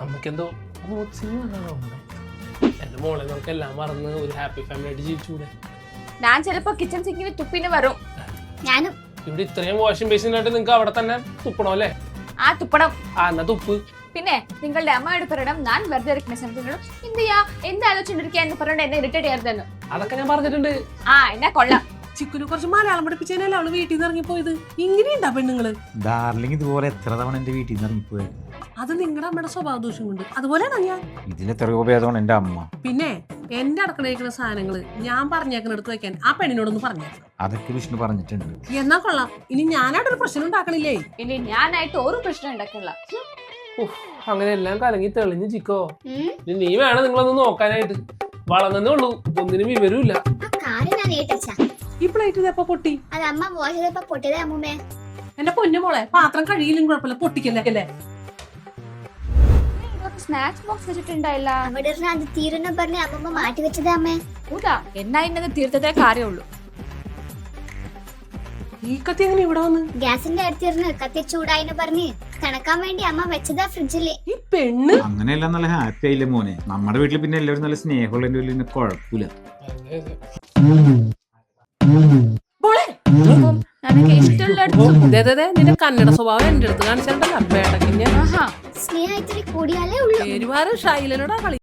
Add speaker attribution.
Speaker 1: അമ്മക്കെന്തോ എന്റെ മോളെ നമുക്ക് എല്ലാം മറന്ന് ഒരു ഹാപ്പി ഫാമിലി ആയിട്ട് ജീവിച്ചൂടെ?
Speaker 2: ഞാൻ ചിലപ്പോ കിച്ചൺ സിങ്കിന് തുപ്പിന് വരും.
Speaker 3: ഞാനും
Speaker 1: ഇവിടെ ഇത്രയും വാഷിംഗ് ബേസിനായിട്ട് നിങ്ങൾക്ക് അവിടെ തന്നെ തുപ്പണോ അല്ലേ?
Speaker 2: ആ തുപ്പണം.
Speaker 1: എന്നാ തുപ്പ്.
Speaker 2: പിന്നെ നിങ്ങളുടെ അമ്മയോട് പറയണം ഞാൻ വെറുതെ ഇരിക്കുന്ന സമയത്ത് എന്തിയാ എന്താലോചിച്ചിരിക്കുക എന്ന് പറഞ്ഞോണ്ട് എന്നെ ഇറിറ്റേറ്റ് ചെയ്യരുതെന്ന്.
Speaker 1: അതൊക്കെ ഞാൻ പറഞ്ഞിട്ടുണ്ട്.
Speaker 2: എന്നാ കൊള്ളാം.
Speaker 1: ചിക്കുന് കുറച്ച് മലയാളം പഠിപ്പിച്ചതിനല്ലേ അവള് വീട്ടിൽ നിന്ന് ഇറങ്ങിപ്പോയത്. ഇങ്ങനെയുണ്ടാ പെണ്ണുങ്ങള്?
Speaker 4: ഡാർലിംഗ് ഇതുപോലെ എത്ര തവണ എന്റെ വീട്ടിൽ നിന്ന് ഇറങ്ങിപ്പോയത്.
Speaker 1: അത് നിങ്ങളുടെ അമ്മയുടെ സ്വഭാവ ദോഷം കൊണ്ട്. അതുപോലെയാണ് ഞാൻ.
Speaker 4: ഇതിലെത്രയോ ഭേദമാണ് എന്റെ അമ്മ.
Speaker 1: പിന്നെ എന്റെ അടുക്കളയിക്കുന്ന സാധനങ്ങള് ഞാൻ പറഞ്ഞേക്കണെടുത്ത് വെക്കാൻ ആ പെണ്ണിനോടൊന്ന് പറഞ്ഞേക്കണം.
Speaker 4: അതൊക്കെ വിഷ്ണു പറഞ്ഞിട്ടുണ്ട്.
Speaker 1: എന്നാ കൊള്ളാം. ഇനി ഞാനായിട്ട് ഒരു പ്രശ്നം ഉണ്ടാക്കണില്ലേ?
Speaker 2: ഇനി ഞാനായിട്ട് ഒരു പ്രശ്നം ഉണ്ടാക്കില്ല.
Speaker 1: അങ്ങനെ എല്ലാം കലങ്ങി തെളിഞ്ഞ് ചിക്കോ. നീ വേണം നിങ്ങളൊന്ന് നോക്കാനായിട്ട്. വളർന്നേ ഉള്ളൂ, ഒന്നിനും വിവരമില്ല. ഈ പ്ലേറ്റ് ഇതെപ്പോ പൊട്ടി? എന്റെ പൊന്നു മോളെ, പാത്രം കഴിയില്ലും കുഴപ്പമില്ല, പൊട്ടിക്കല്ലേ.
Speaker 2: Snacks box വെച്ചിട്ടുണ്ടായില്ല.
Speaker 3: തീരുന്ന പറഞ്ഞ അമ്മമ്മ മാറ്റി വെച്ചത് അമ്മേ.
Speaker 2: എന്നാ ഇന്നത് തീർത്തതേ കാര്യമുള്ളൂ.
Speaker 1: ഈ കത്തി എങ്ങനെ ഇവിടെ വന്ന്?
Speaker 3: ഗ്യാസിന്റെ അടുത്തിരുന്ന് കത്തി ചൂടായിന്ന് പറഞ്ഞ് തണക്കാൻ വേണ്ടി അമ്മ വെച്ചതാ ഫ്രിഡ്ജില്.
Speaker 1: ഈ പെണ്ണ്
Speaker 4: അങ്ങനെയല്ല, നല്ല ഹാപ്പി ആയില്ലേ മോനെ. നമ്മുടെ വീട്ടിൽ പിന്നെ എല്ലാവരും നല്ല സ്നേഹമുള്ളതിന്റെ ഉള്ളിൽ കുഴപ്പമില്ല.
Speaker 1: നിന്റെ കന്നഡ സ്വഭാവം എന്റെ അടുത്ത് കാണിച്ചിട്ടുണ്ടല്ലോ.
Speaker 3: സ്നേഹത്തിന് കൂടിയാലേ ഉള്ളൂ.
Speaker 1: ശൈലനോടാ കളി.